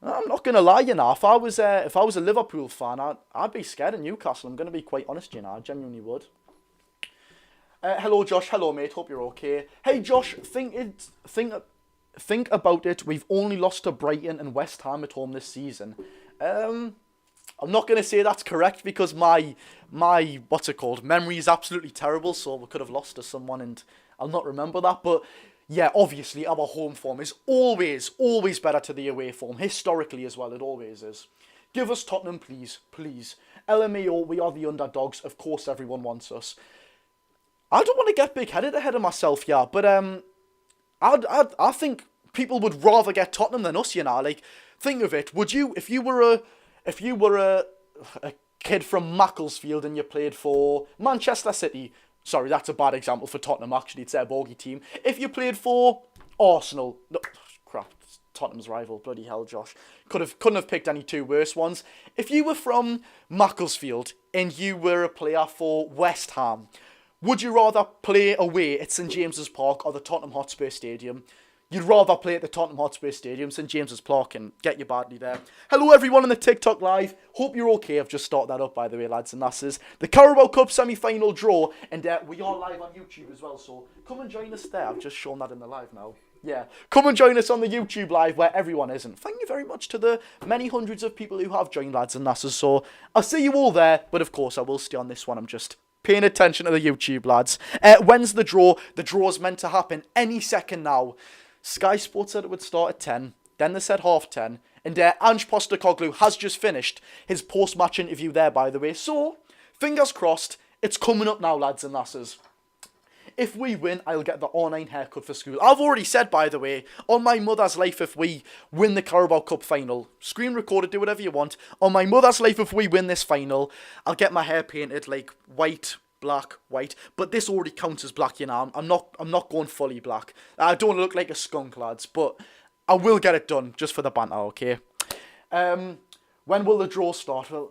I'm not going to lie, you know, if I was a Liverpool fan, I'd be scared of Newcastle. I'm going to be quite honest, you know, I genuinely would. Hello, Josh. Hello, mate. Hope you're okay. Hey, Josh, think about it. We've only lost to Brighton and West Ham at home this season. I'm not going to say that's correct because my what's it called? Memory is absolutely terrible, so we could have lost to someone and I'll not remember that, but yeah, obviously, our home form is always better to the away form. Historically as well, it always is. Give us Tottenham, please, please. LMAO, we are the underdogs. Of course, everyone wants us. I don't want to get big-headed ahead of myself, yeah, but I think people would rather get Tottenham than us, you know. Like, think of it. Would you, if you were a kid from Macclesfield and you played for Manchester City? Sorry, that's a bad example for Tottenham, actually. It's their bogey team. If you played for Arsenal... No, crap, it's Tottenham's rival. Bloody hell, Josh. Couldn't have picked any two worse ones. If you were from Macclesfield and you were a player for West Ham, would you rather play away at St James's Park or the Tottenham Hotspur Stadium? You'd rather play at the Tottenham Hotspur Stadium, St James's Park, and get you badly there. Hello everyone on the TikTok live. Hope you're okay. I've just started that up, by the way, lads and lasses. The Carabao Cup semi-final draw, and we are live on YouTube as well, so come and join us there. I've just shown that in the live now. Yeah, come and join us on the YouTube live where everyone isn't. Thank you very much to the many hundreds of people who have joined, lads and lasses, so I'll see you all there, but of course I will stay on this one. I'm just paying attention to the YouTube, lads. When's the draw? The draw's meant to happen any second now. Sky Sports said it would start at 10, then they said 10:30, and Ange Postecoglou has just finished his post-match interview there, by the way, so, fingers crossed, it's coming up now, lads and lasses. If we win, I'll get the R9 haircut for school. I've already said, by the way, on my mother's life, if we win the Carabao Cup final, screen recorded, do whatever you want, on my mother's life, if we win this final, I'll get my hair painted, like, white, black, white, but this already counts as black, you know. I'm not going fully black. I don't look like a skunk, lads, but I will get it done just for the banter, okay? When will the draw start? Well,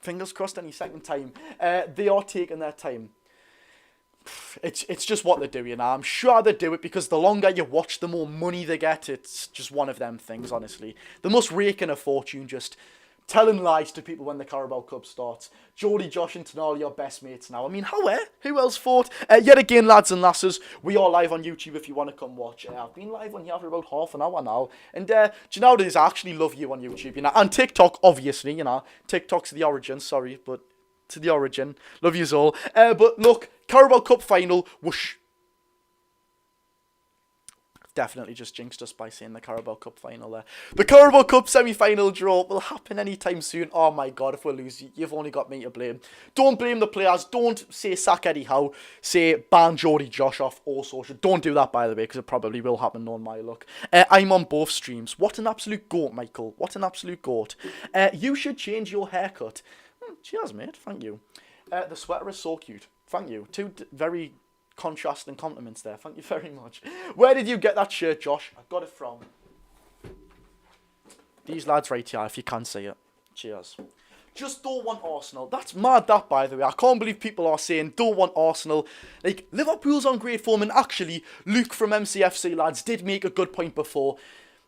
fingers crossed any second time. They are taking their time. It's just what they do, you know. I'm sure they do it because the longer you watch, the more money they get. It's just one of them things, honestly. They must rake in a fortune just telling lies to people when the Carabao Cup starts. Geordie, Josh and Tonali are best mates now. I mean, who else thought? Yet again, lads and lasses, we are live on YouTube if you want to come watch. I've been live on here for about half an hour now. And do you know what it is? I actually love you on YouTube, you know. And TikTok, obviously, you know. TikTok's the origin, sorry, but to the origin. Love yous all. But look, Carabao Cup final, whoosh. Definitely just jinxed us by saying the Carabao Cup final there. The Carabao Cup semi-final draw will happen anytime soon. Oh my god, if we lose, you've only got me to blame. Don't blame the players. Don't say sack Eddie Howe. Say ban Geordie Josh off all social. Don't do that, by the way, because it probably will happen, knowing my luck. I'm on both streams. What an absolute goat, Michael. What an absolute goat. You should change your haircut. Cheers, mate. Thank you. The sweater is so cute. Thank you. Two very contrasting compliments there. Thank you very much. Where did you get that shirt, Josh? I got it from these lads right here, if you can see it. Cheers. Just don't want Arsenal. That's mad, that, by the way. I can't believe people are saying don't want Arsenal. Like, Liverpool's on great form, and actually, Luke from MCFC, lads, did make a good point before.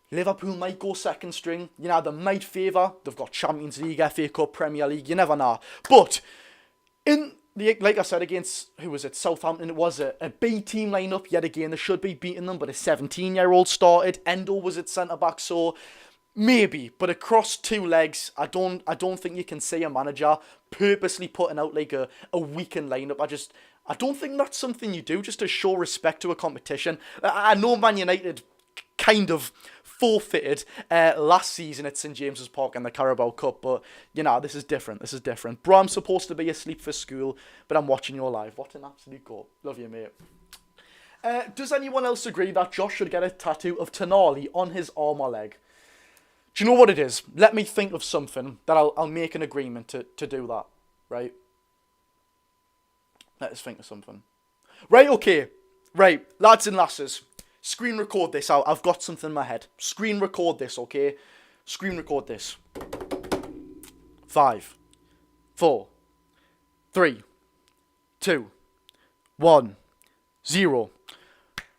Liverpool might go second string. You know, they might favour. They've got Champions League, FA Cup, Premier League. You never know. But, like I said, against, who was it, Southampton, it was a B team lineup. Yet again, they should be beating them, but a 17-year-old started. Endo was at centre-back, so... maybe, but across two legs, I don't think you can see a manager purposely putting out like a weakened lineup. I don't think that's something you do just to show respect to a competition. I know Man United kind of forfeited last season at St James's Park in the Carabao Cup, but you know, this is different. This is different. Bro, I'm supposed to be asleep for school, but I'm watching you live. What an absolute goal. Love you, mate. Does anyone else agree that Josh should get a tattoo of Tonali on his arm or leg? Do you know what it is? Let me think of something that I'll make an agreement to do that, right? Let us think of something. Right, okay. Right, lads and lasses, screen record this. I've got something in my head. Screen record this, okay? Screen record this. 5, 4, 3, 2, 1, 0.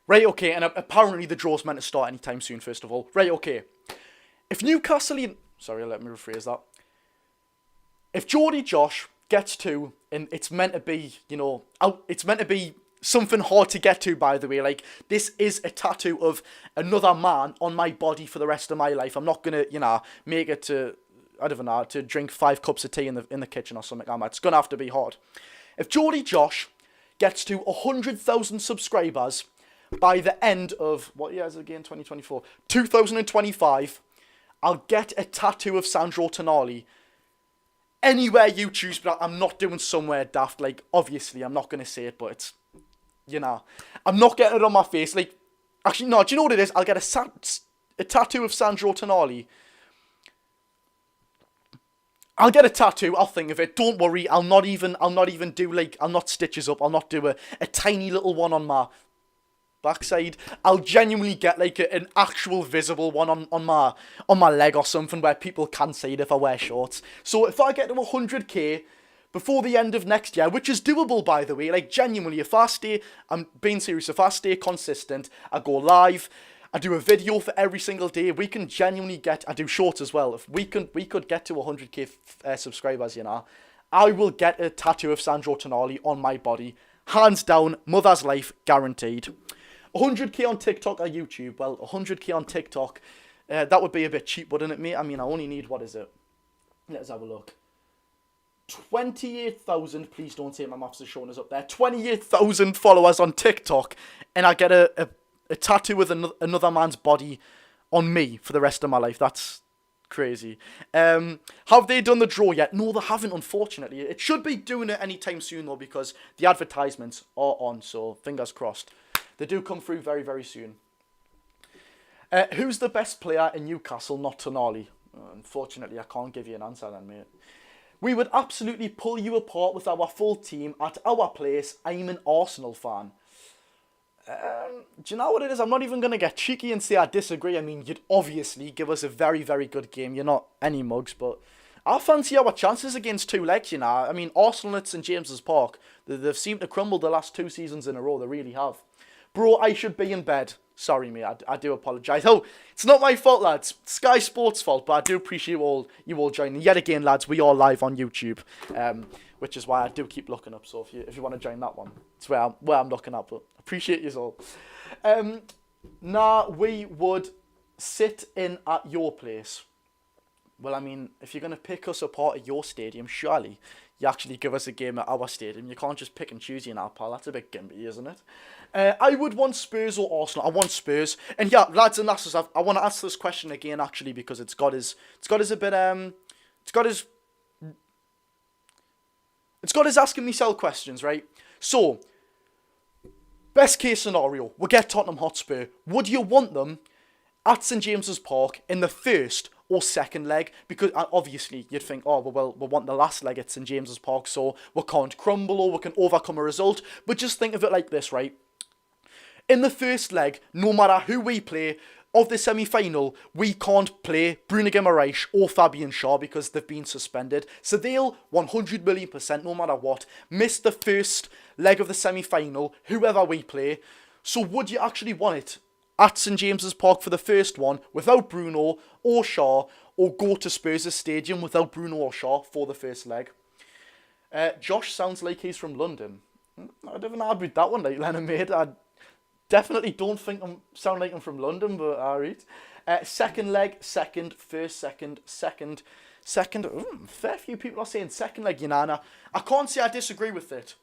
Right, okay, and apparently the draw's meant to start anytime soon, first of all. Right, okay. If Newcastle... sorry, let me rephrase that. If Geordie Josh gets to, and it's meant to be, you know, it's meant to be something hard to get to, by the way. Like, this is a tattoo of another man on my body for the rest of my life. I'm not going to, you know, make it to, I don't know, to drink 5 cups of tea in the kitchen or something like that. It's going to have to be hard. If Geordie Josh gets to 100,000 subscribers by the end of, what year is it again, 2024? 2025... I'll get a tattoo of Sandro Tonali anywhere you choose, but I'm not doing somewhere daft. Like, obviously, I'm not going to say it, but it's, you know, I'm not getting it on my face. Like, actually, no, do you know what it is? I'll get a tattoo of Sandro Tonali. I'll get a tattoo, I'll think of it. Don't worry, I'll not even do, like, I'll not stitches up. I'll not do a tiny little one on my backside. I'll genuinely get like an actual visible one on my leg or something where people can see it if I wear shorts. So if I get to 100k before the end of next year, which is doable, by the way, like genuinely, I'm being serious, if I stay consistent, I go live, I do a video for every single day, we can genuinely I do shorts as well. If we could get to 100k subscribers, you know, I will get a tattoo of Sandro Tonali on my body. Hands down, mother's life, guaranteed. 100k on TikTok or YouTube? Well, 100k on TikTok, that would be a bit cheap, wouldn't it, mate? I mean, I only need, what is it? Let's have a look. 28,000, please don't say my maths is showing us up there. 28,000 followers on TikTok, and I get a tattoo with another man's body on me for the rest of my life. That's crazy. Have they done the draw yet? No, they haven't, unfortunately. It should be doing it anytime soon, though, because the advertisements are on, so fingers crossed. They do come through very, very soon. Who's the best player in Newcastle, not Tonali? Unfortunately, I can't give you an answer then, mate. We would absolutely pull you apart with our full team at our place. I'm an Arsenal fan. Do you know what it is? I'm not even going to get cheeky and say I disagree. I mean, you'd obviously give us a very, very good game. You're not any mugs, but I fancy our chances against two legs, you know. I mean, Arsenal at St James's Park, they've seemed to crumble the last 2 seasons in a row. They really have. Bro, I should be in bed. Sorry, mate. I do apologise. Oh, it's not my fault, lads. Sky Sports' fault, but I do appreciate you all joining. Yet again, lads, we are live on YouTube, which is why I do keep looking up. So if you want to join that one, it's where I'm looking at. But appreciate you all. Nah, we would sit in at your place. Well, I mean, if you're going to pick us apart at your stadium, surely you actually give us a game at our stadium. You can't just pick and choose, you know, pal. That's a bit gimpy, isn't it? I would want Spurs or Arsenal. I want Spurs. And yeah, lads and lasses, I want to ask this question again, actually, because it's got his asking me sell questions, right? So, best case scenario, we get Tottenham Hotspur. Would you want them at St James's Park in the first or second leg? Because obviously you'd think, oh, well, we want the last leg at St James's Park, so we can't crumble or we can overcome a result. But just think of it like this, right? In the first leg, no matter who we play, of the semi-final, we can't play Bruno Guimaraes or Fabian Schär because they've been suspended. So they'll 100 million%, no matter what, miss the first leg of the semi-final, whoever we play. So would you actually want it at St James's Park for the first one without Bruno or Schär, or go to Spurs' stadium without Bruno or Schär for the first leg? Josh sounds like he's from London. I'd have an ad with that one, like Lennon made. I definitely don't think I sound like I'm from London, but alright. Second leg, second, first, second. Fair few people are saying second leg, Yanana. I can't say I disagree with it.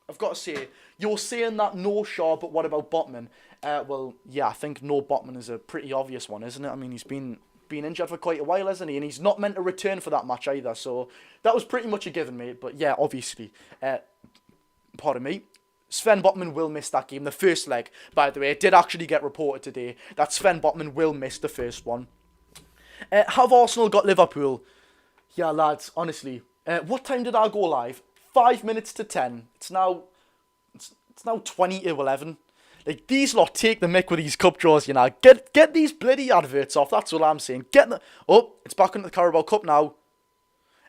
I've got to say, you're saying that no Schär, but what about Botman? Well, yeah, I think no Botman is a pretty obvious one, isn't it? I mean, he's been injured for quite a while, hasn't he? And he's not meant to return for that match either, so that was pretty much a given, mate. But yeah, obviously, pardon me, Sven Botman will miss that game. The first leg, by the way, it did actually get reported today that Sven Botman will miss the first one. Have Arsenal got Liverpool? Yeah, lads, honestly, what time did I go live? 5 minutes to 10. It's now 20 to 11. Like, these lot take the mick with these cup draws, you know. Get these bloody adverts off, that's all I'm saying. Oh, it's back into the Carabao Cup now.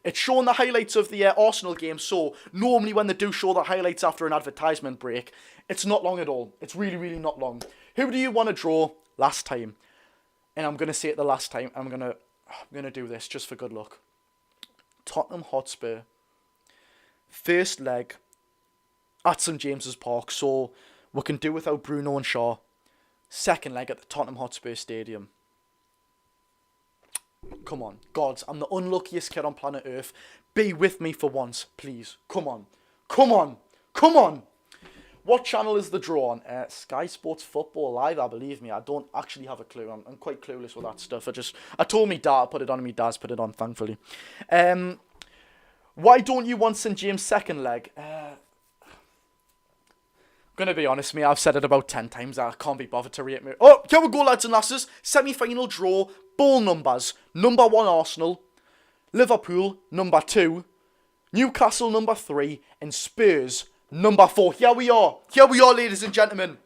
It's showing the highlights of the Arsenal game, so normally when they do show the highlights after an advertisement break, it's not long at all. It's really, really not long. Who do you want to draw last time? And I'm going to say it the last time. I'm going to do this just for good luck. Tottenham Hotspur. First leg at St James's Park, so we can do without Bruno and Schär. Second leg at the Tottenham Hotspur Stadium. Come on, gods, I'm the unluckiest kid on planet Earth. Be with me for once, please. Come on. What channel is the draw on? Sky Sports Football Live, I believe me. I don't actually have a clue. I'm quite clueless with that stuff. I told me dad to put it on, and my dad's put it on, thankfully. Why don't you want St James' second leg? I'm going to be honest with me, I've said it about 10 times. I can't be bothered to read it. Oh, here we go, lads and lasses. Semi-final draw, ball numbers. Number 1, Arsenal. Liverpool, number 2. Newcastle, number 3. And Spurs, number 4. Here we are, ladies and gentlemen.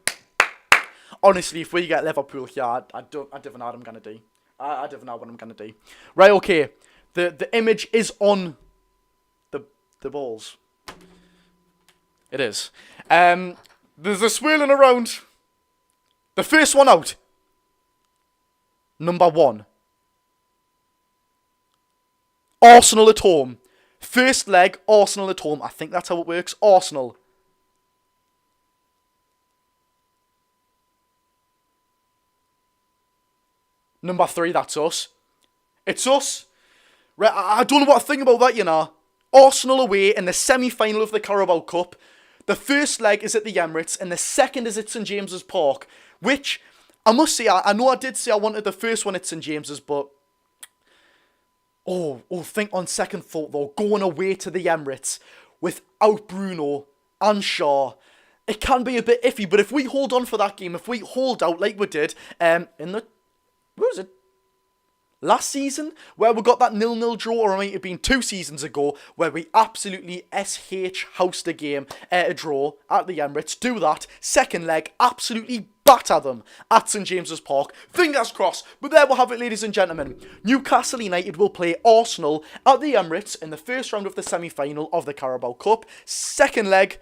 Honestly, if we get Liverpool here, I don't know what I'm going to do. I don't know what I'm going to do. Right, okay. The image is on the balls. It is. There's a swirling around. The first one out. Number 1. Arsenal at home. First leg, Arsenal at home. I think that's how it works. Arsenal. Number 3, that's us. It's us. Right, I don't know what to think about that, you know. Arsenal away in the semi-final of the Carabao Cup. The first leg is at the Emirates, and the second is at St James's Park, which, I must say, I know I did say I wanted the first one at St James's, but, think on second thought, though, going away to the Emirates without Bruno and Schär, it can be a bit iffy, but if we hold on for that game, if we hold out like we did in the, what was it? Last season, where we got that 0-0 draw, or it might have been 2 seasons ago, where we absolutely housed a game, a draw at the Emirates. Do that. Second leg, absolutely batter them at St James's Park. Fingers crossed. But there we'll have it, ladies and gentlemen. Newcastle United will play Arsenal at the Emirates in the first round of the semi-final of the Carabao Cup. Second leg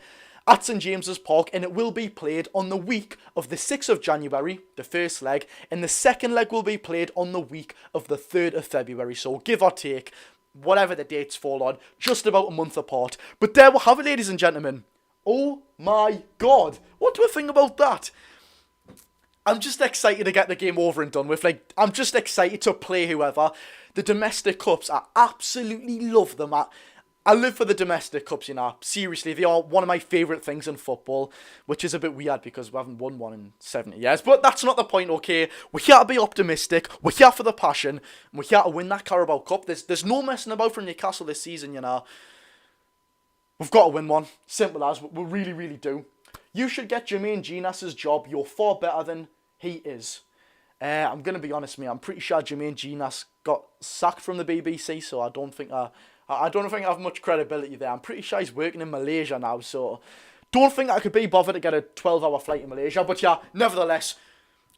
at St James's Park, and it will be played on the week of the 6th of January, the first leg, and the second leg will be played on the week of the 3rd of February, so give or take, whatever the dates fall on, just about a month apart. But there we'll have it, ladies and gentlemen. Oh my god, what do I think about that? I'm just excited to get the game over and done with. Like, I'm just excited to play whoever. The domestic cups, I absolutely love them. I live for the domestic cups, you know. Seriously, they are one of my favourite things in football, which is a bit weird because we haven't won one in 70 years. But that's not the point, okay? We're here to be optimistic. We're here for the passion. And we're here to win that Carabao Cup. There's no messing about from Newcastle this season, you know. We've got to win one. Simple as. We really, really do. You should get Jermaine Genius's job. You're far better than he is. I'm going to be honest with you. I'm pretty sure Jermaine Genius got sacked from the BBC, so I don't think I have much credibility there. I'm pretty sure he's working in Malaysia now, so don't think I could be bothered to get a 12-hour flight in Malaysia. But yeah, nevertheless,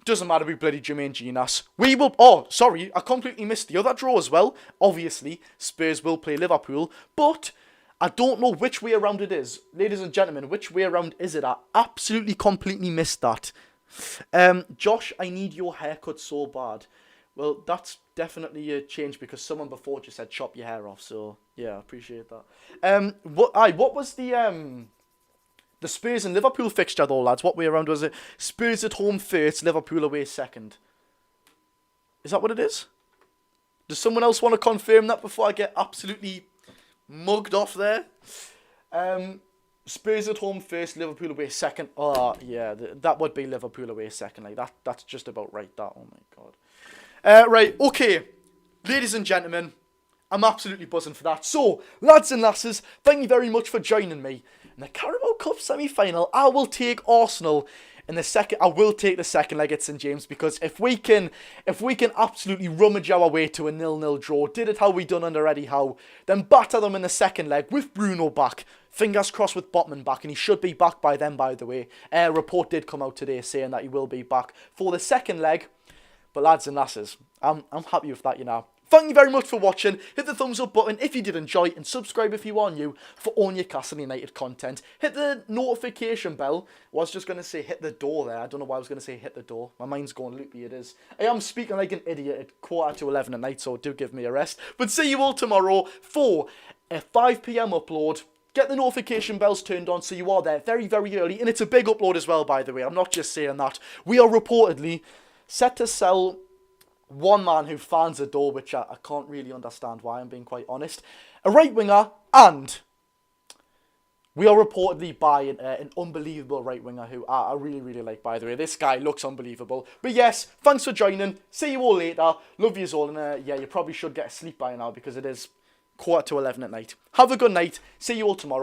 Doesn't matter, we bloody Jermaine Genius. We will... Oh, sorry, I completely missed the other draw as well. Obviously, Spurs will play Liverpool, but I don't know which way around it is. Ladies and gentlemen, which way around is it? I absolutely completely missed that. Josh, I need your haircut so bad. Well, that's definitely a change because someone before just said chop your hair off, so yeah, I appreciate that. What was the Spurs and Liverpool fixture though, lads? What way around was it? Spurs at home first, Liverpool away second. Is that what it is? Does someone else want to confirm that before I get absolutely mugged off there? Spurs at home first, Liverpool away second. Oh, yeah, that would be Liverpool away second. Like that's just about right, that. Oh, my God. Right, okay. Ladies and gentlemen, I'm absolutely buzzing for that. So, lads and lasses, thank you very much for joining me. In the Carabao Cup semi-final, I will take Arsenal in the second. I will take the second leg at St James because if we can absolutely rummage our way to a 0-0 draw, did it how we done under Eddie Howe, then batter them in the second leg with Bruno back. Fingers crossed with Botman back, and he should be back by then, by the way. A report did come out today saying that he will be back for the second leg. But lads and lasses, I'm happy with that, you know. Thank you very much for watching. Hit the thumbs up button if you did enjoy, and subscribe if you are new for all Newcastle United content. Hit the notification bell. I was just going to say hit the door there. I don't know why I was going to say hit the door. My mind's going loopy, it is. I am speaking like an idiot at 11:15 at night, so do give me a rest. But see you all tomorrow for a 5 PM upload. Get the notification bells turned on so you are there very, very early. And it's a big upload as well, by the way. I'm not just saying that. We are reportedly set to sell one man who fans adore, which I can't really understand why, I'm being quite honest. A right winger, and we are reportedly buying an unbelievable right winger who I really, really like, by the way. This guy looks unbelievable. But yes, thanks for joining. See you all later. Love you all. And yeah, you probably should get a sleep by now because it is 11:15 at night. Have a good night. See you all tomorrow.